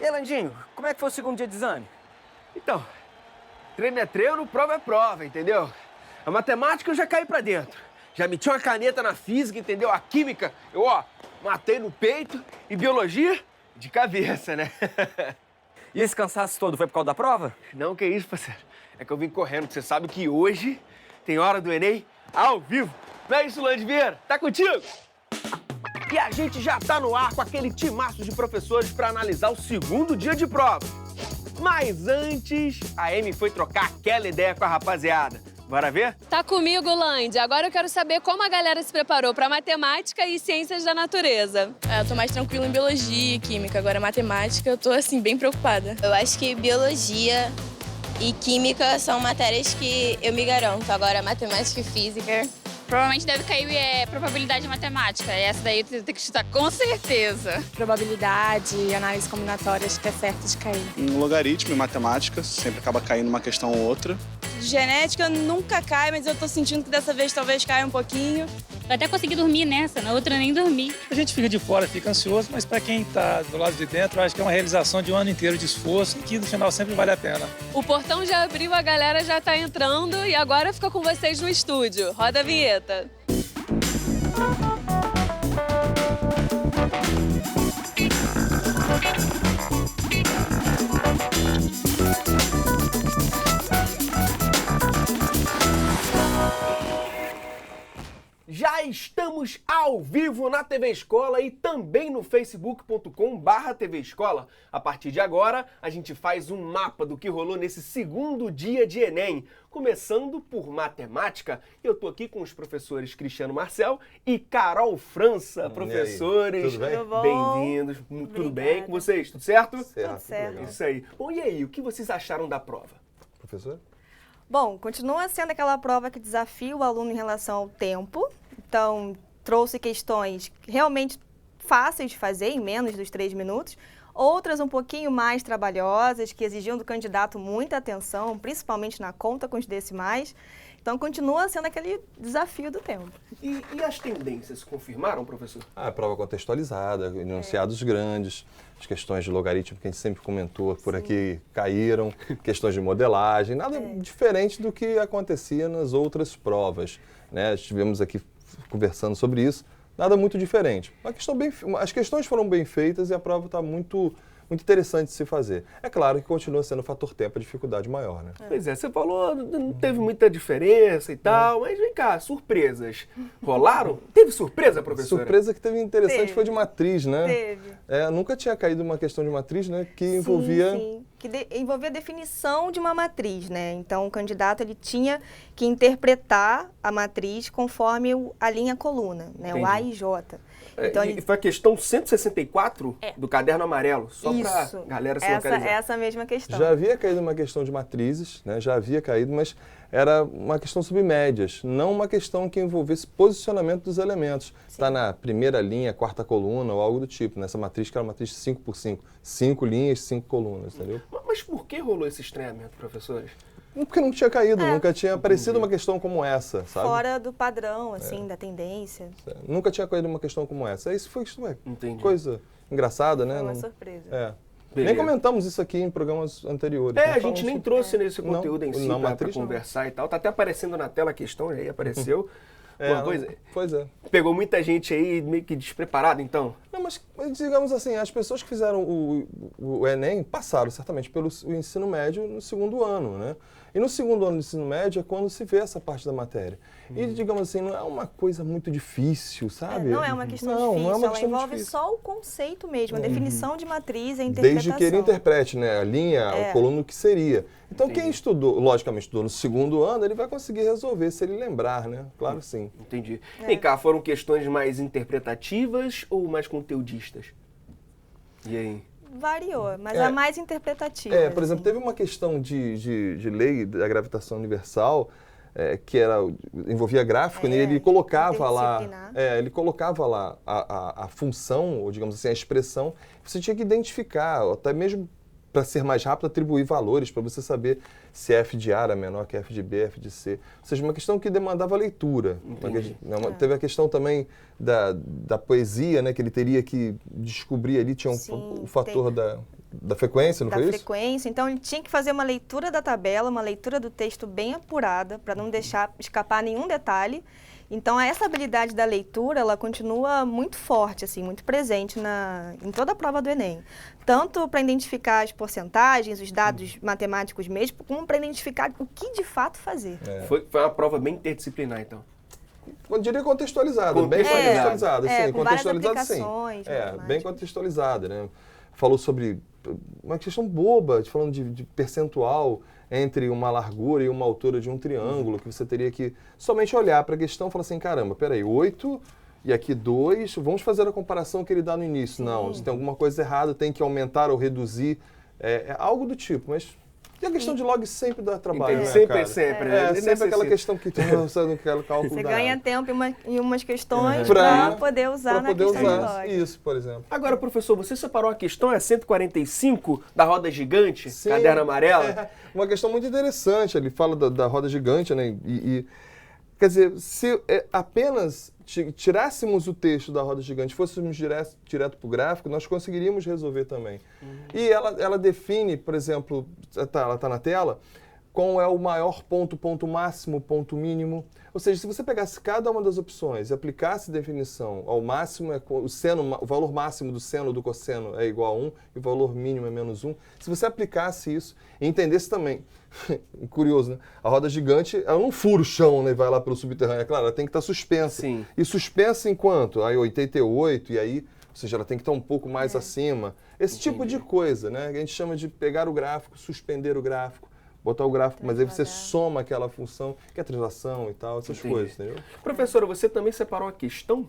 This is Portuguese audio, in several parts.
E aí, Landinho, como é que foi o segundo dia de exame? Então, treino é treino, prova é prova, entendeu? A matemática eu já caí pra dentro. Já meti uma caneta na física, entendeu? A química, eu, matei no peito. E biologia, de cabeça, né? E esse cansaço todo foi por causa da prova? Não, que isso, parceiro. É que eu vim correndo, porque você sabe que hoje tem hora do Enem ao vivo. Não é isso, Lande Vieira? Tá contigo? E a gente já tá no ar com aquele timaço de professores para analisar o segundo dia de prova. Mas antes, a Amy foi trocar aquela ideia com a rapaziada. Bora ver? Tá comigo, Land. Agora eu quero saber como a galera se preparou para matemática e ciências da natureza. Eu tô mais tranquila em biologia e química. Agora, matemática, eu tô, assim, bem preocupada. Eu acho que biologia e química são matérias que eu me garanto. Agora, matemática e física... Provavelmente deve cair probabilidade matemática. Essa daí tu tem que estudar com certeza. Probabilidade e análise combinatória, acho que é certo de cair. Um logaritmo em matemática, sempre acaba caindo uma questão ou outra. Genética nunca cai, mas eu tô sentindo que dessa vez talvez caia um pouquinho. Eu até consegui dormir nessa, na outra nem dormi. A gente fica de fora, fica ansioso, mas para quem está do lado de dentro, eu acho que é uma realização de um ano inteiro de esforço e que no final sempre vale a pena. O portão já abriu, a galera já tá entrando e agora fica com vocês no estúdio. Roda a vinheta. Já estamos ao vivo na TV Escola e também no facebook.com/TV Escola. A partir de agora, a gente faz um mapa do que rolou nesse segundo dia de Enem, começando por matemática. Eu tô aqui com os professores Cristiano Marcel e Carol França. Professores, tudo bem? Bem-vindos. Tudo bem com vocês? Tudo certo? Certo. Tudo certo. Isso aí. Bom, e aí, o que vocês acharam da prova? Professor? Bom, continua sendo aquela prova que desafia o aluno em relação ao tempo. Então, trouxe questões realmente fáceis de fazer, em menos dos 3 minutos. Outras um pouquinho mais trabalhosas, que exigiam do candidato muita atenção, principalmente na conta com os decimais. Então, continua sendo aquele desafio do tempo. E as tendências confirmaram, professor? A prova contextualizada, enunciados grandes, as questões de logaritmo que a gente sempre comentou por aqui caíram, questões de modelagem, nada diferente do que acontecia nas outras provas, né? Estivemos aqui conversando sobre isso, nada muito diferente. As questões foram bem feitas e a prova está muito interessante de se fazer. É claro que continua sendo o fator tempo a dificuldade maior, né? Pois é, você falou, não teve muita diferença e tal, mas vem cá, surpresas rolaram? Teve surpresa, professora? Surpresa que teve interessante foi de matriz, né? Teve. Nunca tinha caído uma questão de matriz, né? Que envolvia... Sim. Que envolvia a definição de uma matriz, né? Então, o candidato ele tinha que interpretar a matriz conforme a linha coluna, né? O A e J. Então, Foi a questão 164 do caderno amarelo, só para Isso. galera se localizar. Essa mesma questão. Já havia caído uma questão de matrizes, né? Já havia caído, mas era uma questão sobre médias, não uma questão que envolvesse posicionamento dos elementos. Está na primeira linha, quarta coluna ou algo do tipo, nessa matriz que era uma matriz de 5x5. 5 linhas, 5 colunas, entendeu? Mas por que rolou esse estranhamento, professores? Porque não tinha caído, nunca tinha aparecido uma questão como essa, sabe? Fora do padrão, assim, da tendência. Nunca tinha caído uma questão como essa. Isso foi Entendi. coisa engraçada, né? Foi uma surpresa. Nem comentamos isso aqui em programas anteriores. A gente nem trouxe nesse conteúdo em si para não. conversar e tal. Tá até aparecendo na tela a questão, aí apareceu. Uma coisa, Pois é. pegou muita gente aí meio que despreparada, então? Não, mas digamos assim, as pessoas que fizeram o Enem passaram certamente pelo ensino médio no segundo ano, né? E no segundo ano do ensino médio é quando se vê essa parte da matéria. E, digamos assim, não é uma coisa muito difícil, sabe? Não é uma questão difícil, não é uma ela questão envolve difícil. só o conceito mesmo, a definição de matriz e a interpretação. Desde que ele interprete, né, a linha, o coluna, o que seria. Então, quem estudou, logicamente, estudou no segundo ano, ele vai conseguir resolver, se ele lembrar, né? Claro, sim. Entendi. Vem cá, foram questões mais interpretativas ou mais conteudistas? E aí? Variou, mas a mais interpretativa. Por exemplo, teve uma questão de lei da gravitação universal, que envolvia gráfico, né? Ele colocava lá, a função, ou digamos assim, a expressão, você tinha que identificar, até mesmo para ser mais rápido, atribuir valores, para você saber se F de A era menor que F de B, F de C. Ou seja, uma questão que demandava leitura. Teve a questão também da poesia, né, que ele teria que descobrir ali, tinha o fator da frequência, não da foi isso? frequência. Então, ele tinha que fazer uma leitura da tabela, uma leitura do texto bem apurada, para não deixar escapar nenhum detalhe. Então, essa habilidade da leitura, ela continua muito forte, assim, muito presente em toda a prova do Enem. Tanto para identificar as porcentagens, os dados matemáticos mesmo, como para identificar o que de fato fazer. Foi uma prova bem interdisciplinar, então. Eu diria contextualizada, bem Contextualizada. contextualizada, sim. Com várias Contextualizada, sim. aplicações, Bem matemáticas. contextualizada, né? Falou sobre uma questão boba, falando de percentual entre uma largura e uma altura de um triângulo, que você teria que somente olhar para a questão e falar assim, caramba, peraí, 8 e aqui 2, vamos fazer a comparação que ele dá no início. Não, se tem alguma coisa errada, tem que aumentar ou reduzir, é algo do tipo, mas... E a questão de log sempre dá trabalho, né, Sempre, cara? sempre. Sempre aquela questão que tu não sabe aquele cálculo. Você da- ganha tempo em umas questões Pra- para poder usar pra na poder questão usar de log. isso, por exemplo. Agora, professor, você separou a questão, é 145 da roda gigante, Sim. caderno amarela? É uma questão muito interessante. Ele fala da roda gigante, né? Quer dizer, se apenas tirássemos o texto da roda gigante, fôssemos direto para o gráfico, nós conseguiríamos resolver também. E ela define, por exemplo, ela está na tela, qual é o maior ponto, ponto máximo, ponto mínimo. Ou seja, se você pegasse cada uma das opções e aplicasse definição, ao máximo é o valor máximo do seno do cosseno é igual a 1 e o valor mínimo é menos 1. Se você aplicasse isso e entendesse também, curioso, né? A roda gigante, ela não fura o chão, né, e vai lá pelo subterrâneo, é claro, ela tem que estar suspensa. Sim. E suspensa em quanto? Aí 88, e aí, ou seja, ela tem que estar um pouco mais acima. Esse tipo de coisa, né? A gente chama de pegar o gráfico, suspender o gráfico, botar o gráfico, mas aí você soma aquela função, que é a translação e tal, essas coisas, entendeu? Professora, você também separou a questão?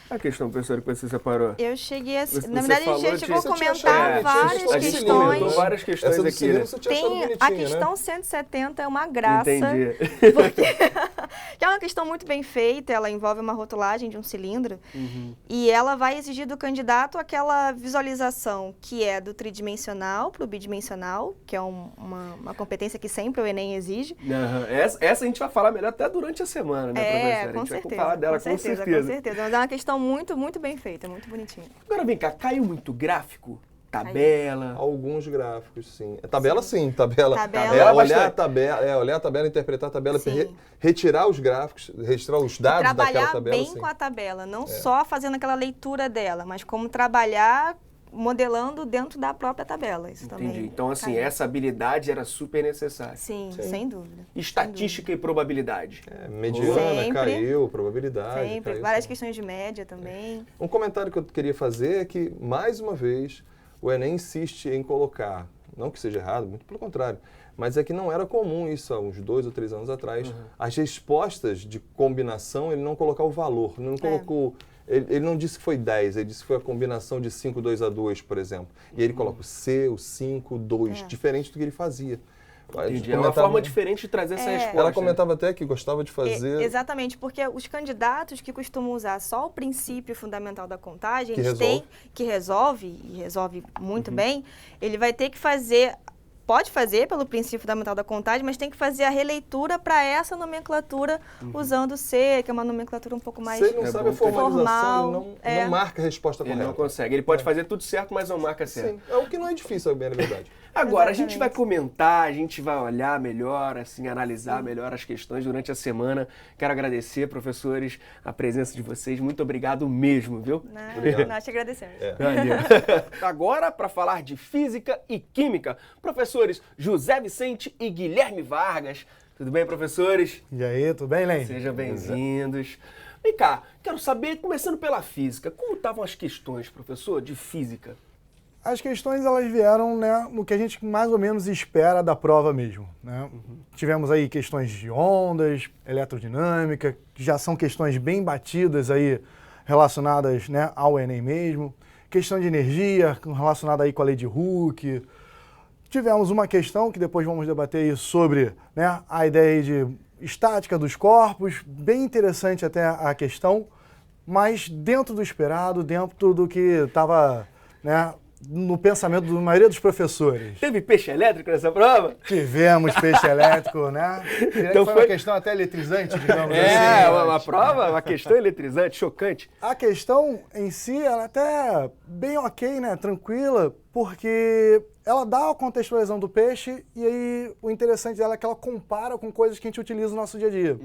A questão, professora, que você separou? Eu cheguei a... Você Na verdade, a falou gente chegou a de- comentar várias a gente questões. comentou várias questões Essa do aqui, cilindro né? você tinha achado Tem bonitinha, a questão né? 170 é uma graça, Entendi. porque que é uma questão muito bem feita, ela envolve uma rotulagem de um cilindro e ela vai exigir do candidato aquela visualização que é do tridimensional para o bidimensional, que é uma competência que sempre o Enem exige. Aham. Essa a gente vai falar melhor até durante a semana, né, professora? A Com gente certeza. vai falar dela com certeza. Mas é uma questão muito, muito bem feita, muito bonitinha. Agora vem cá, caiu muito gráfico? Tabela? Alguns gráficos, sim. Tabela, sim. Tabela. Tabela. Olhar bastante. a tabela, olhar a tabela, interpretar a tabela, Sim. retirar os gráficos, registrar os dados daquela Trabalhar tabela. bem sim. com a tabela, não só fazendo aquela leitura dela, mas como trabalhar modelando dentro da própria tabela. Isso Entendi. também. Então, assim, caiu. essa habilidade era super necessária. Sim, sem dúvida. Estatística e probabilidade. Mediana, Sempre. caiu, probabilidade. Sempre. caiu, Várias sim. questões de média também. Um comentário que eu queria fazer é que, mais uma vez, o Enem insiste em colocar, não que seja errado, muito pelo contrário, mas é que não era comum isso há uns 2 ou 3 anos atrás. As respostas de combinação, ele não colocar o valor, ele não colocou... Ele não disse que foi 10, ele disse que foi a combinação de 5, 2 a 2, por exemplo. E ele coloca o C, o 5, 2, diferente do que ele fazia. Entendi. É uma forma diferente de trazer essa resposta. Ela comentava até que gostava de fazer... Exatamente, porque os candidatos que costumam usar só o princípio fundamental da contagem, Que eles têm que resolve muito bem, ele vai ter que fazer... Pode fazer pelo princípio fundamental da contagem, mas tem que fazer a releitura para essa nomenclatura usando C, que é uma nomenclatura um pouco mais Se ele não sabe a formalização, formal. ele não marca a resposta Ele correta. não consegue. Ele pode fazer tudo certo, mas não marca certo. Sim, é o que não é difícil, bem na verdade. Agora, a gente Exatamente. vai comentar, a gente vai olhar melhor, assim, analisar melhor as questões durante a semana. Quero agradecer, professores, a presença de vocês. Muito obrigado mesmo, viu? Nós te agradecemos. Valeu. Agora, para falar de física e química, professores José Vicente e Guilherme Vargas. Tudo bem, professores? E aí, tudo bem, Len? Sejam bem-vindos. Vem cá, quero saber, começando pela física, como estavam as questões, professor, de física? As questões, elas vieram, né, no que a gente mais ou menos espera da prova mesmo, né? Tivemos aí questões de ondas, eletrodinâmica, que já são questões bem batidas aí, relacionadas, né, ao Enem mesmo. Questão de energia, relacionada aí com a lei de Hooke. Tivemos uma questão, que depois vamos debater isso, sobre, né, a ideia aí de estática dos corpos, bem interessante até a questão, mas dentro do esperado, dentro do que estava, né, no pensamento da maioria dos professores. Teve peixe elétrico nessa prova? Tivemos peixe elétrico, né? Então foi uma questão até eletrizante, digamos assim. É, uma prova, uma questão eletrizante, chocante. A questão em si, ela é até bem ok, né? Tranquila, porque ela dá a contextualização do peixe e aí o interessante dela é que ela compara com coisas que a gente utiliza no nosso dia a dia.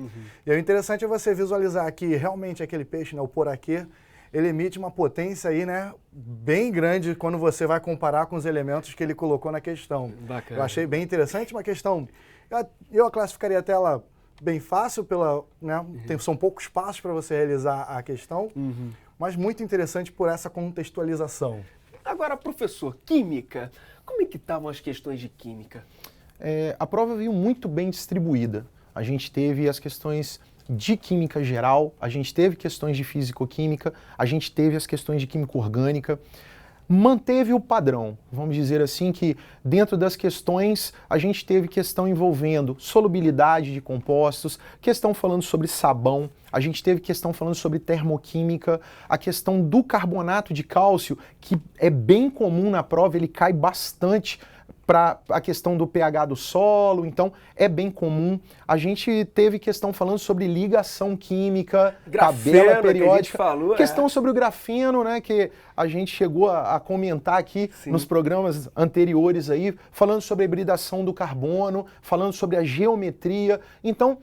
E aí o interessante é você visualizar que realmente aquele peixe, né, o poraquê, ele emite uma potência aí, né, bem grande quando você vai comparar com os elementos que ele colocou na questão. Bacana. Eu achei bem interessante, uma questão, eu a classificaria até ela bem fácil, né, são poucos passos para você realizar a questão, mas muito interessante por essa contextualização. Agora, professor, química, como é que estavam as questões de química? A prova veio muito bem distribuída. A gente teve as questões de química geral, a gente teve questões de físico-química, a gente teve as questões de química orgânica, manteve o padrão, vamos dizer assim, que dentro das questões a gente teve questão envolvendo solubilidade de compostos, questão falando sobre sabão, a gente teve questão falando sobre termoquímica, a questão do carbonato de cálcio, que é bem comum na prova, ele cai bastante para a questão do pH do solo, então é bem comum. A gente teve questão falando sobre ligação química, Grafeno, tabela periódica, que a gente falou, questão sobre o grafeno, né, que a gente chegou a comentar aqui nos programas anteriores aí, falando sobre a hibridação do carbono, falando sobre a geometria. Então,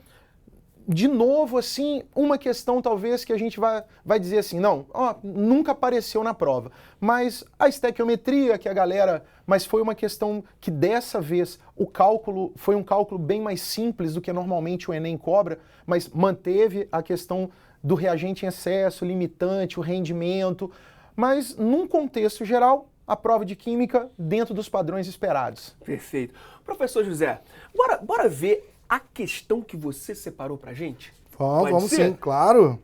de novo, assim, uma questão talvez que a gente vai dizer assim, não, nunca apareceu na prova, mas a estequiometria que a galera, mas foi uma questão que dessa vez o cálculo foi um cálculo bem mais simples do que normalmente o Enem cobra, mas manteve a questão do reagente em excesso, limitante, o rendimento, mas num contexto geral, a prova de química dentro dos padrões esperados. Perfeito. Professor José, bora ver a questão que você separou pra gente? Vamos sim, claro.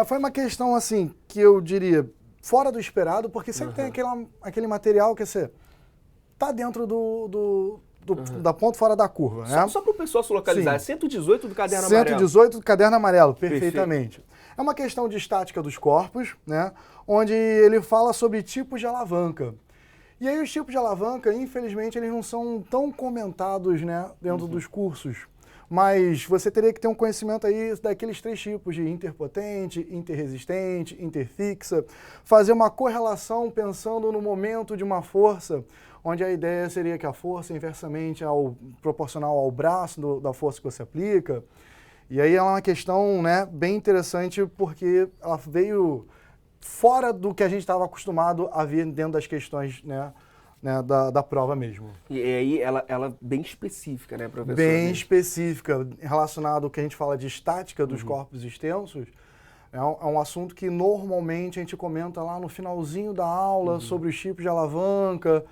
Foi uma questão, assim, que eu diria, fora do esperado, porque sempre tem aquele material que você tá dentro da ponta fora da curva, né? Só para o pessoal se localizar, é 118 do caderno 118 amarelo. 118 do caderno amarelo, perfeitamente. É uma questão de estática dos corpos, né? Onde ele fala sobre tipos de alavanca. E aí os tipos de alavanca, infelizmente, eles não são tão comentados, né, dentro dos cursos. Mas você teria que ter um conhecimento aí daqueles 3 tipos de interpotente, interresistente, interfixa, fazer uma correlação pensando no momento de uma força, onde a ideia seria que a força é inversamente proporcional ao braço da força que você aplica. E aí é uma questão, né, bem interessante porque ela veio fora do que a gente estava acostumado a ver dentro das questões, né, da prova mesmo. E aí ela bem específica, né, professor? Bem específica, relacionado ao que a gente fala de estática dos corpos extensos. É um assunto que normalmente a gente comenta lá no finalzinho da aula sobre os tipos de alavanca.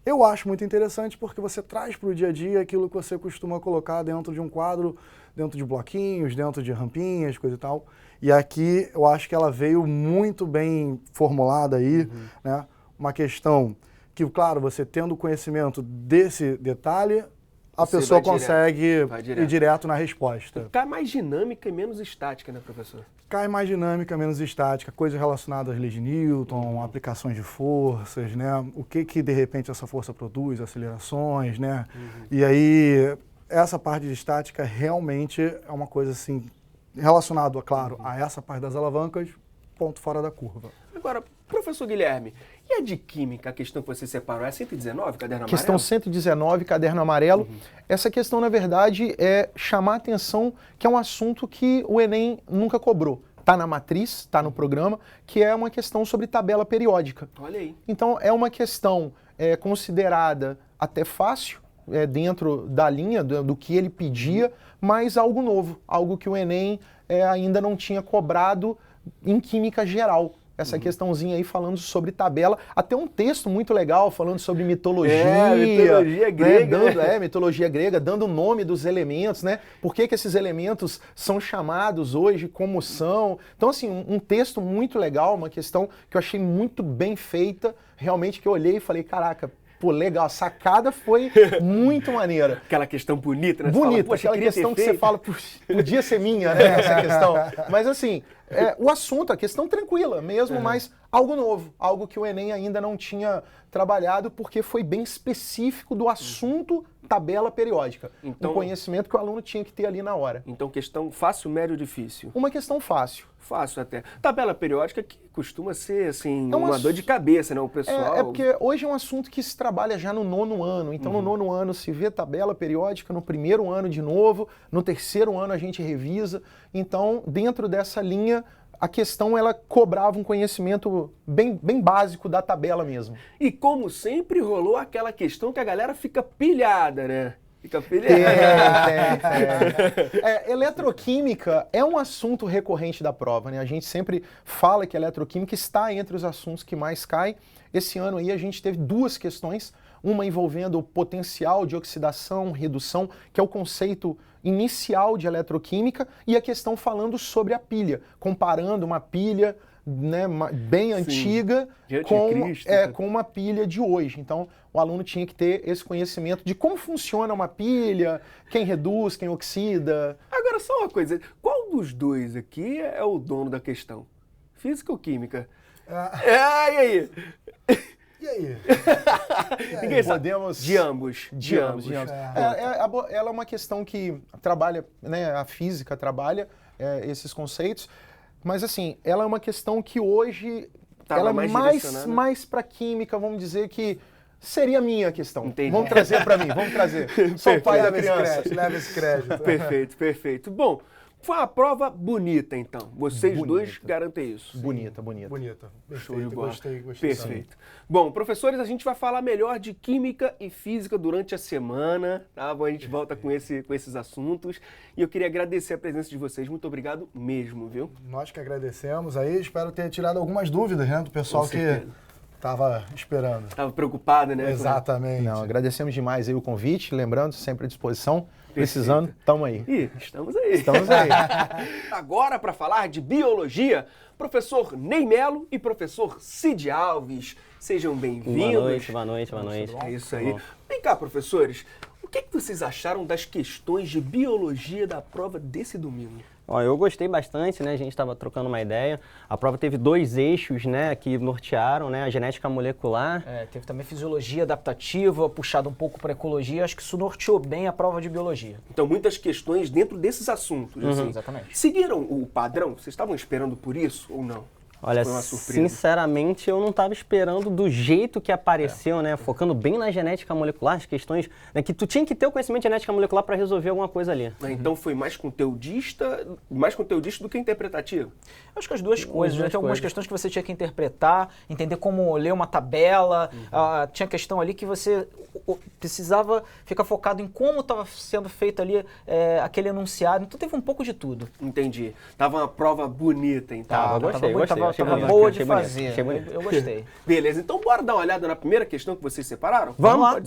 Eu acho muito interessante porque você traz para o dia a dia aquilo que você costuma colocar dentro de um quadro, dentro de bloquinhos, dentro de rampinhas, coisa e tal. E aqui eu acho que ela veio muito bem formulada aí, né? Uma questão que, claro, você tendo conhecimento desse detalhe, a pessoa consegue ir direto na resposta. Cai mais dinâmica e menos estática, né, professor? Cai mais dinâmica, menos estática, coisas relacionadas às leis de Newton, aplicações de forças, né? O que de repente essa força produz, acelerações, né? E aí, essa parte de estática realmente é uma coisa assim, relacionado, claro, a essa parte das alavancas, ponto fora da curva. Agora, professor Guilherme, e a de química, a questão que você separou, é 119, caderno amarelo? Questão 119, caderno amarelo. Essa questão, na verdade, é chamar a atenção que é um assunto que o Enem nunca cobrou. Está na matriz, está no programa, que é uma questão sobre tabela periódica. Olha aí. Então, é uma questão considerada até fácil, dentro da linha do que ele pedia, mas algo novo, algo que o Enem ainda não tinha cobrado em química geral. Essa questãozinha aí falando sobre tabela, até um texto muito legal falando sobre mitologia. Mitologia grega. Né? Mitologia grega, dando o nome dos elementos, né? Por que esses elementos são chamados hoje, como são. Então, assim, um texto muito legal, uma questão que eu achei muito bem feita, realmente que eu olhei e falei, caraca, pô, legal, a sacada foi muito maneira. Aquela questão bonita, né? Bonita, aquela questão que você fala, podia ser minha, né, essa questão. Mas assim, o assunto, a questão tranquila mesmo, mas algo novo, algo que o Enem ainda não tinha trabalhado, porque foi bem específico do assunto tabela periódica. Então, um conhecimento que o aluno tinha que ter ali na hora. Então, questão fácil, médio, difícil? Uma questão fácil. Fácil até. Tabela periódica que costuma ser, assim, É uma dor de cabeça, né? O pessoal... É porque hoje é um assunto que se trabalha já no 9º ano. Então, no 9º ano se vê tabela periódica, no 1º ano de novo, no 3º ano a gente revisa. Então, dentro dessa linha, a questão ela cobrava um conhecimento bem básico da tabela mesmo. E como sempre rolou aquela questão que a galera fica pilhada, né? Fica pilhada. Eletroquímica é um assunto recorrente da prova, né? A gente sempre fala que a eletroquímica está entre os assuntos que mais caem. Esse ano aí a gente teve 2 questões, uma envolvendo o potencial de oxidação, redução, que é o conceito inicial de eletroquímica, e a questão falando sobre a pilha, comparando uma pilha, né, bem antiga com uma pilha de hoje. Então, o aluno tinha que ter esse conhecimento de como funciona uma pilha, quem reduz, quem oxida. Agora, só uma coisa, qual dos dois aqui é o dono da questão? Física ou química? E aí? E aí? Ninguém sabe. Podemos... De ambos. Ela é uma questão que trabalha, né, a física trabalha esses conceitos, mas assim, ela é uma questão que hoje ela é mais para química, vamos dizer que seria a minha questão. Entendi. Vamos trazer para mim, vamos trazer. Sou o pai da criança. Leva esse crédito. Perfeito. Bom, foi uma prova bonita, então. Vocês dois garantem isso. Bonita. Show de bola. Gostei. Perfeito. Bom, professores, a gente vai falar melhor de química e física durante a semana, tá? Bom, a gente volta com esses assuntos. E eu queria agradecer a presença de vocês. Muito obrigado mesmo, viu? Nós que agradecemos aí. Espero ter tirado algumas dúvidas, né, do pessoal que estava esperando. Estava preocupado, né? Exatamente. Não, agradecemos demais aí o convite, lembrando, sempre à disposição. Precisando, estamos aí. Estamos aí. Agora, para falar de biologia, professor Ney Melo e professor Cid Alves. Sejam bem-vindos. Boa noite. É isso aí. Vem cá, professores. O que vocês acharam das questões de biologia da prova desse domingo? Ó, eu gostei bastante, né? A gente estava trocando uma ideia. A prova teve 2 eixos, né, que nortearam, né? A genética molecular. Teve também fisiologia adaptativa, puxado um pouco para ecologia. Acho que isso norteou bem a prova de biologia. Então, muitas questões dentro desses assuntos. Assim. Exatamente. Seguiram o padrão? Vocês estavam esperando por isso ou não? Olha, sinceramente, eu não estava esperando do jeito que apareceu, né? Focando bem na genética molecular, as questões, né, que tu tinha que ter o conhecimento de genética molecular para resolver alguma coisa ali. Então foi mais conteudista do que interpretativo? Acho que as duas coisas, né? Tem algumas questões que você tinha que interpretar, entender como ler uma tabela, tinha questão ali que você precisava ficar focado em como estava sendo feito ali aquele enunciado, então teve um pouco de tudo. Entendi. Tava uma prova bonita, então. Gostei. Tava boa de bonito, fazer. Eu gostei. Beleza, então bora dar uma olhada na primeira questão que vocês separaram? Vamos.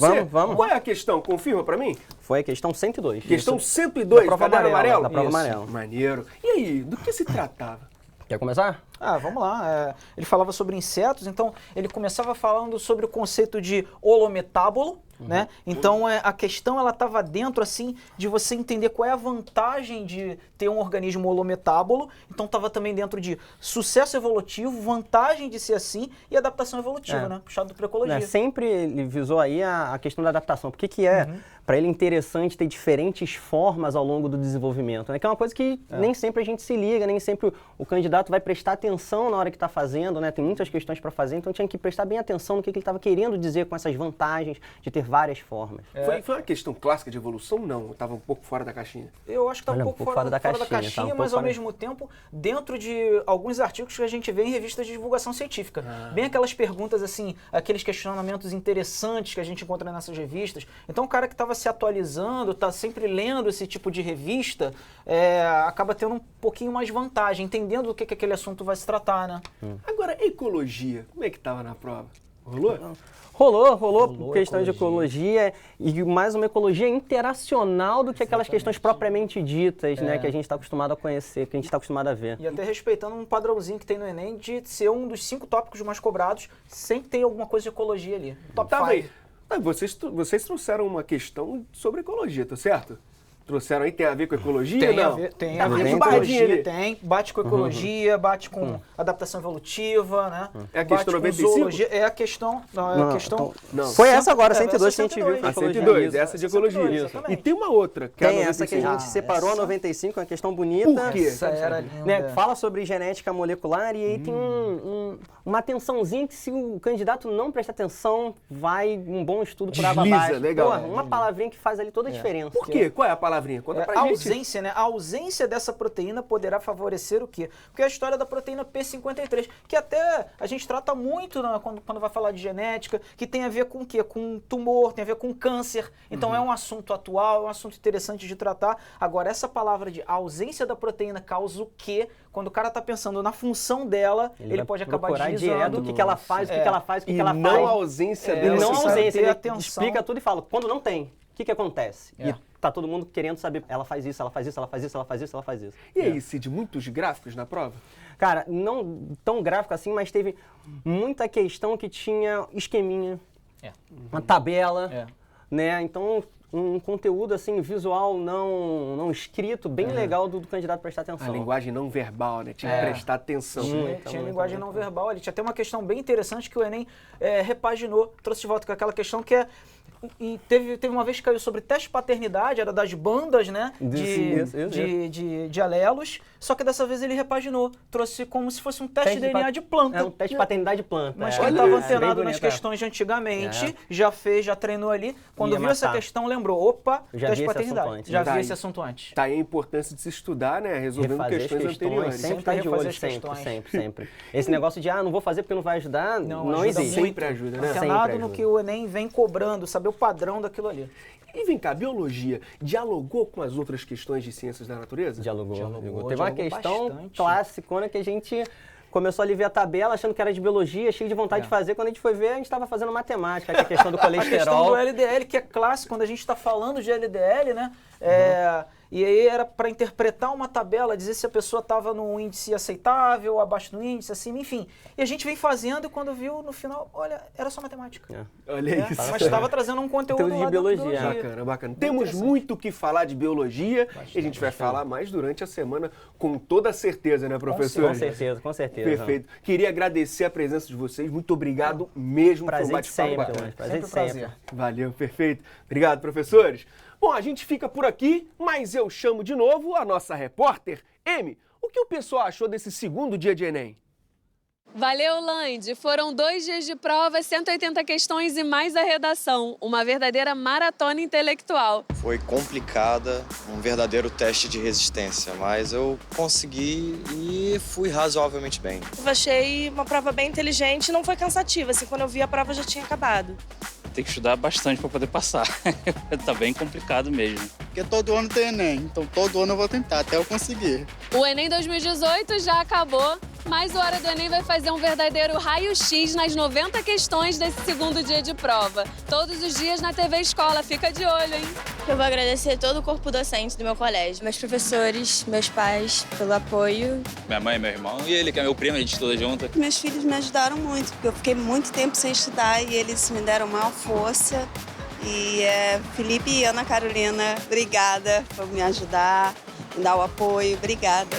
Qual é a questão? Confirma pra mim? Foi a questão 102. Questão 102, da prova amarelo? Da prova amarela. Maneiro. E aí, do que se tratava? Quer começar? Vamos lá. Ele falava sobre insetos, então ele começava falando sobre o conceito de holometábolo, né? Então a questão ela estava dentro assim de você entender qual é a vantagem de ter um organismo holometábolo. Então estava também dentro de sucesso evolutivo, vantagem de ser assim e adaptação evolutiva, né? Puxado para ecologia. Sempre ele visou aí a questão da adaptação. Por que é para ele interessante ter diferentes formas ao longo do desenvolvimento, né? Que é uma coisa que nem sempre a gente se liga, nem sempre o candidato vai prestar atenção na hora que está fazendo, né? Tem muitas questões para fazer, então tinha que prestar bem atenção no que ele estava querendo dizer com essas vantagens de ter várias formas. Foi uma questão clássica de evolução? Não, estava um pouco fora da caixinha. Eu acho que está um pouco fora da caixinha, mas ao mesmo tempo dentro de alguns artigos que a gente vê em revistas de divulgação científica. Bem aquelas perguntas assim, aqueles questionamentos interessantes que a gente encontra nessas revistas. Então o cara que estava se atualizando, está sempre lendo esse tipo de revista, acaba tendo um pouquinho mais vantagem, entendendo do que aquele assunto vai se tratar, né? Agora, ecologia, como é que estava na prova? Rolou? Rolou questão de ecologia e mais uma ecologia interacional do que aquelas questões propriamente ditas, né, que a gente está acostumado a conhecer, que a gente está acostumado a ver. E até respeitando um padrãozinho que tem no Enem de ser um dos 5 tópicos mais cobrados, sempre tem alguma coisa de ecologia ali. Top 5. Vocês trouxeram uma questão sobre ecologia, tá certo? trouxeram aí tem a ver com ecologia? Tem não? a ver, tem Tá a ver bem com barradinho ecologia, ali. tem. Bate com ecologia, bate com adaptação evolutiva, né? É a Bate questão com 95? zoologia, é a questão... Não, é a questão... Não. Foi essa agora, 102 que a gente viu. A 102, essa de ecologia. 102, exatamente. E tem uma outra, que é a Tem essa que a 95. gente separou, a 95, uma questão bonita. Por quê? Essa era linda. Né, fala sobre genética molecular e aí tem uma atençãozinha que se o candidato não prestar atenção, vai um bom estudo por água Desliza, abaixo. legal. Porra, uma palavrinha que faz ali toda a diferença. Por quê? Qual é a palavrinha? Conta A pra gente. ausência, né? A ausência dessa proteína poderá favorecer o quê? Porque é a história da proteína P53, que até a gente trata muito quando vai falar de genética, que tem a ver com o quê? Com tumor, tem a ver com câncer. Então é um assunto atual, é um assunto interessante de tratar. Agora, essa palavra de ausência da proteína causa o quê? Quando o cara tá pensando na função dela, ele pode acabar deslizando. direto o que ela faz, o que ela faz, o que ela faz. não a ausência dela. E não a ausência, ele atenção. explica tudo e fala, quando não tem, o que acontece? E tá todo mundo querendo saber, ela faz isso, ela faz isso, ela faz isso, ela faz isso, ela faz isso. E aí, Cid, muitos gráficos na prova? Cara, não tão gráfico assim, mas teve muita questão que tinha esqueminha, uma tabela, né? Então, um conteúdo assim, visual não escrito, bem legal do candidato prestar atenção. A linguagem não verbal, né? Tinha que prestar atenção. Tinha linguagem não verbal ali. Tinha até uma questão bem interessante que o Enem repaginou, trouxe de volta com aquela questão que é... E teve uma vez que caiu sobre teste de paternidade, era das bandas, né? De alelos. Só que dessa vez ele repaginou. Trouxe como se fosse um teste de DNA de planta. É um teste de paternidade de planta. Mas quem estava antenado nas questões de antigamente, já fez, já treinou ali. Quando viu essa questão, lembrou, opa, teste de paternidade. Já vi esse assunto antes. Tá aí a importância de se estudar, né? Resolvendo refazer questões anteriores. Sempre tá de olho, sempre. Esse negócio de, não vou fazer porque não vai ajudar, não existe. Sempre ajuda, né? Antenado no que o Enem vem cobrando, saber o padrão daquilo ali. E vem cá, biologia dialogou com as outras questões de ciências da natureza? Dialogou. Teve uma questão clássica que a gente começou a ali ver a tabela, achando que era de biologia, cheio de vontade de fazer. Quando a gente foi ver, a gente estava fazendo matemática, que é a questão do colesterol. A questão do LDL, que é clássico, quando a gente está falando de LDL, né? E aí era para interpretar uma tabela, dizer se a pessoa estava num índice aceitável, abaixo do índice, acima, enfim. E a gente vem fazendo e quando viu, no final, olha, era só matemática. Olha isso. Mas estava trazendo um conteúdo de biologia. Bacana. Temos muito o que falar de biologia e a gente vai falar mais durante a semana, com toda certeza, né, professor? Com certeza. Perfeito. Queria agradecer a presença de vocês. Muito obrigado mesmo. Prazer por um bate-papo bacana. Prazer de sempre. Valeu, perfeito. Obrigado, professores. Bom, a gente fica por aqui, mas eu chamo de novo a nossa repórter, Emi. O que o pessoal achou desse segundo dia de Enem? Valeu, Lande! Foram 2 dias de prova, 180 questões e mais a redação. Uma verdadeira maratona intelectual. Foi complicada, um verdadeiro teste de resistência, mas eu consegui e fui razoavelmente bem. Eu achei uma prova bem inteligente e não foi cansativa. Assim, quando eu vi a prova já tinha acabado. Tem que estudar bastante para poder passar. Tá bem complicado mesmo. Porque todo ano tem Enem, então todo ano eu vou tentar, até eu conseguir. O Enem 2018 já acabou, mas o Hora do Enem vai fazer um verdadeiro raio-x nas 90 questões desse segundo dia de prova. Todos os dias na TV Escola, fica de olho, hein? Eu vou agradecer todo o corpo docente do meu colégio, meus professores, meus pais, pelo apoio. Minha mãe, meu irmão e ele, que é meu primo, a gente estuda junto. Meus filhos me ajudaram muito, porque eu fiquei muito tempo sem estudar e eles me deram maior força. E Felipe e Ana Carolina, obrigada por me ajudar, me dar o apoio, obrigada.